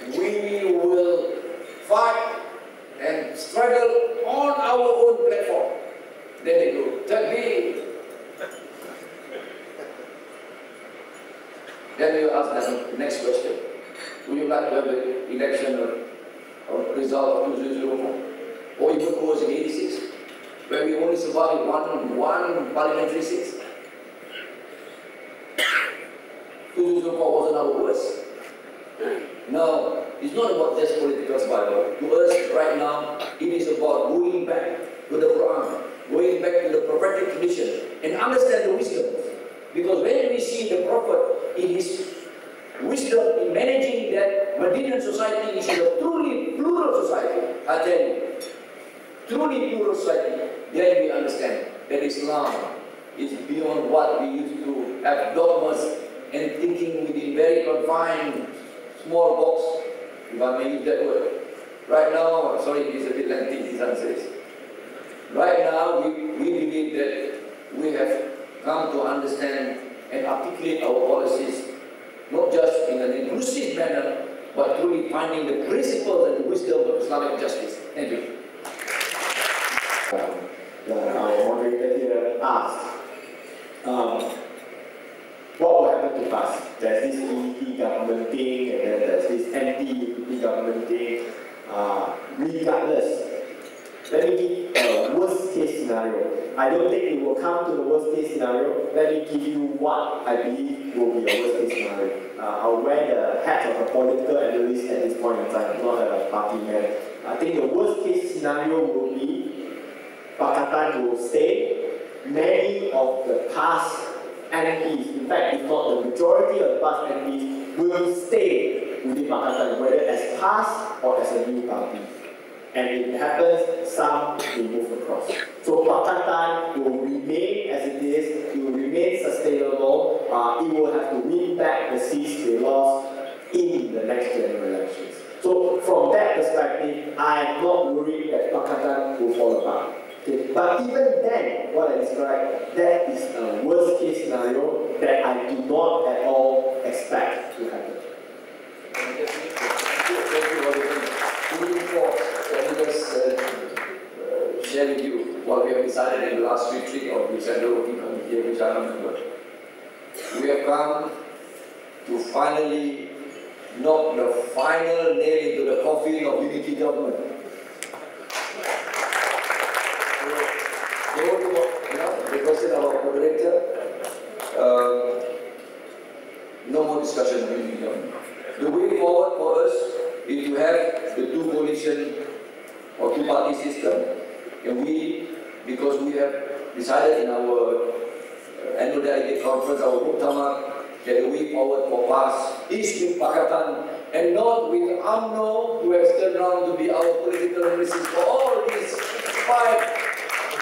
we will fight and struggle on our own platform. Then they go, Takbir. Then you ask them the next question. Would you like to have the election or result of 2004? Or even worse in 86, where we only survived one parliamentary seat? 2004 wasn't our worst. Now, it's not about just political survival. To us, right now, it is about going back to the Quran, going back to the prophetic tradition, and understand the wisdom. Because when we see the Prophet in his wisdom in managing that Medinan society, which is a truly plural society, I tell you, truly plural society, then we understand that Islam is beyond what we used to have dogmas and thinking within very confined small box, if I may use that word. Right now, sorry, it is a bit lengthy, these answers. Right now, we believe that we have come to understand and articulate our policies, not just in an inclusive manner, but truly finding the principles and the wisdom of Islamic justice. Thank you. Our moderator here asked, what will happen to us? There's this unity government thing, and then there's this anti-unity government thing. Regardless, let me give a worst case scenario. I don't think it will come to the worst case scenario. Let me give you what I believe will be a worst case scenario. I'll wear the hat of a political analyst at this point in time, not a party man. I think the worst case scenario will be Pakatan will stay. Many of the past MPs, in fact, if not the majority of the past MPs, will stay within Pakatan, whether as past or as a new party. And if it happens, some will move across. So Pakatan will remain as it is, it will remain sustainable, it will have to win back the seats they lost in the next general elections. So from that perspective, I am not worried that Pakatan will fall apart. Okay. But even then, what I described, that is a worst case scenario that I do not at all expect to happen. Thank you. Let me just share with you what we have decided in the last retreat of the Central Working Committee, which I am a member. We have come to finally knock the final nail into the coffin of unity government. The question of our moderator, no more discussion on unity government. The way forward for us is to have the two coalition or two-party system, and we, because we have decided in our annual delegate conference, our Utara, that the way forward for PAS is with Pakatan and not with UMNO, who has turned around to be our political nemesis for all these 5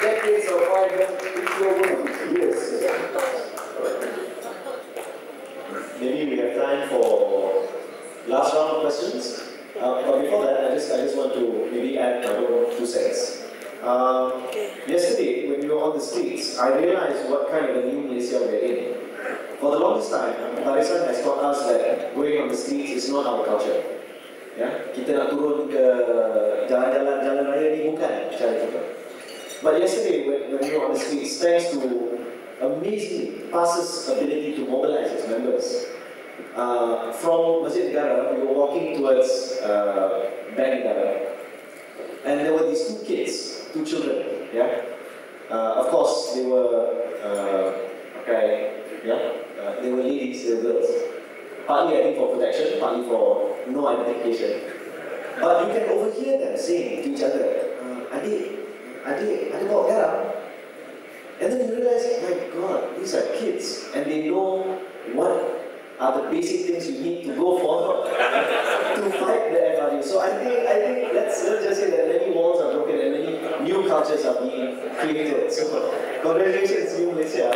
decades or 5 years. Maybe we have time for last round of questions. But before that, I just want to maybe add my own 2 cents. Yesterday, when we were on the streets, I realized what kind of a new Malaysia we're in. For the longest time, Barisan has taught us that going on the streets is not our culture. Ya, kita nak turun ke jalan raya ni bukan cara kita. But yesterday, when we were on the streets, thanks to amazingly PAS's ability to mobilize its members, from Masjid Negara, we were walking towards Bank Negara, and there were these 2 kids, 2 children. Yeah, of course they were they were ladies, they were girls. Partly I think for protection, partly for no identification. But you can overhear them saying to each other, Adik bawa garam. And then you realize, my God, these are kids, and they know what are the basic things you need to go for to fight the FRU. So I think let's just say that many walls are broken and many new cultures are being created. So congratulations, New Malaysia.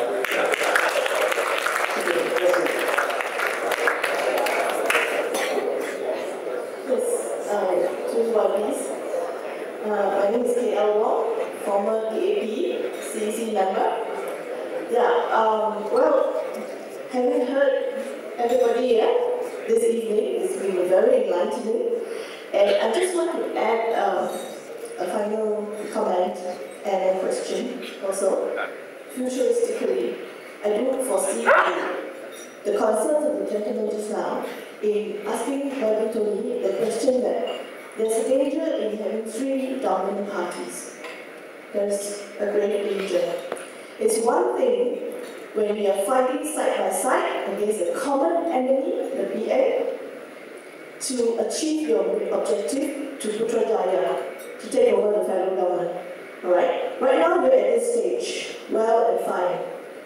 My name is K.L. Wong, former DAP, CEC member. Yeah, well, having heard everybody here this evening, this been very enlightening. And I just want to add a final comment and a question also. Futuristically, I do foresee the concerns of the gentleman just now in asking very Tony the question that there's a danger in having three dominant parties. There's a great danger. It's one thing when we are fighting side by side against a common enemy, the BA, to achieve your objective to Putrajaya, to take over the federal government. Alright? Right now we're at this stage, well and fine.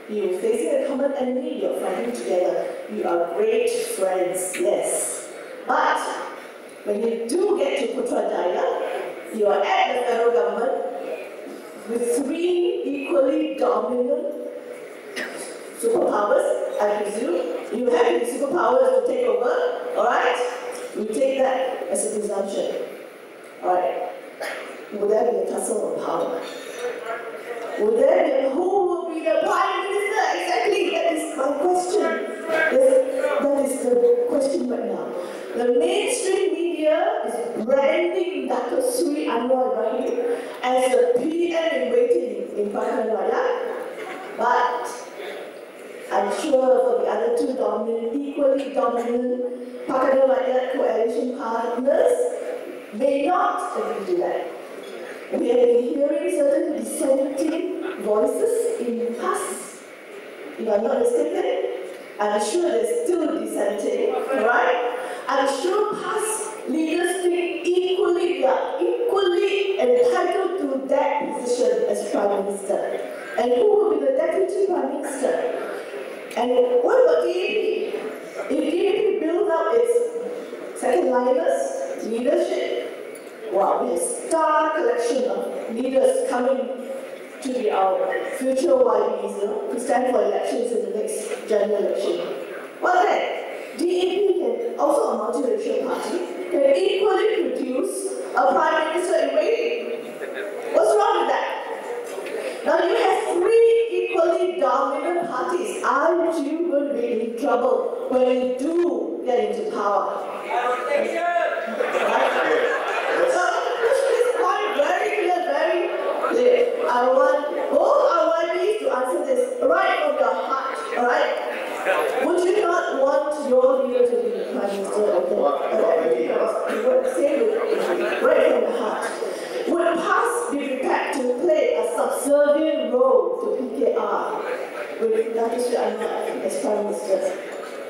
You're facing a common enemy, you're fighting together. You are great friends, yes. But when you do get to Putrajaya, you are at the federal government with three equally dominant superpowers, I presume. You have the superpowers to take over, alright? We take that as a presumption. Alright. Will there be a tussle of power? Will there be, who will be the Prime Minister? Exactly, that is my question. That is the question right now. The mainstream media is branding Dr. Sri Anwar Ibrahim as the PM in waiting in Pakatan Rakyat. But I'm sure for the other two equally dominant Pakatan Rakyat coalition partners may not agree to that. We have been hearing certain dissenting voices in the past. If I'm not mistaken, I'm sure they're still dissenting, right? I'm sure past leaders think they are equally entitled to that position as Prime Minister. And who will be the Deputy Prime Minister? And what about DAP? If DAP builds up its second liners, leadership, wow, we have a star collection of leaders coming to be our future YBs, to stand for elections in the next general election. Well then, DAP can, also a multiracial party, can equally produce a Prime Minister in waiting. What's wrong with that? Now you have three equally dominant parties. Aren't you going to be in trouble when you do get into power? I want both our YBs to answer this right from your heart, alright? Would you not want your leader to be the Prime Minister of the say it right from the heart? Would PAS be prepared to play a subservient role to PKR with Dr. Sri Anwar as Prime Minister?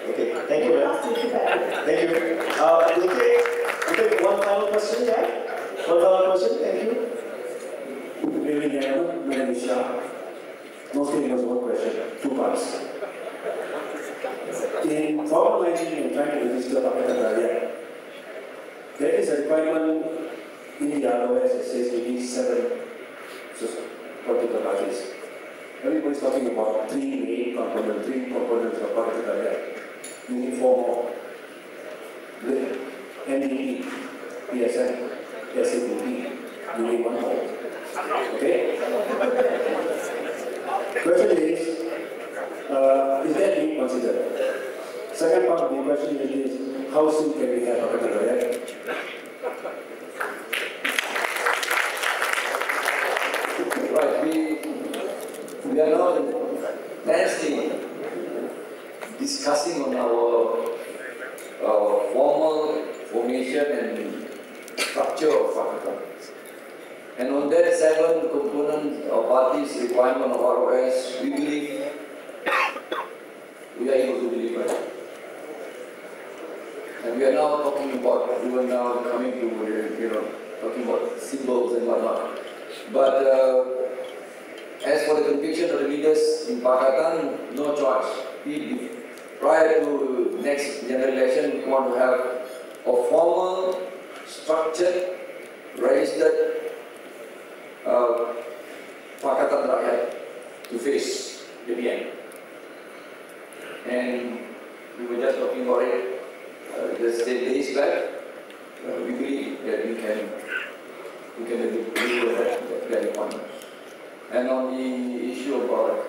Okay, thank you. Thank you. We'll take one final question, yeah? One final question, thank you. Good evening, Ahmad. My name is Shah. Mostly it was one question, two parts. In formalizing and trying to register Pakatan Rakyat, there is a requirement in the ROS that says we need 7 political parties. Everybody's talking about three components of Pakatan Rakyat. You need 4 more. The NDP, PSN, SAPP, you need 1 more. Okay? Question is that being considered? Second part of the question is, how soon can we have Pakatan Rakyat? Right, we are now intensely discussing on our formal formation and structure of Pakatan. And on that 7 component of parties requirement of ROS, we believe we are able to deliver. And we are now talking about, we are now coming to, talking about symbols and whatnot. But as for the conviction of the leaders in Pakatan, no choice. Prior to next general election, we want to have a formal, structured, registered Pakatan Rakyat to face the BN. And we were just talking about it just days back. We believe that we can deliver that requirement. And on the issue about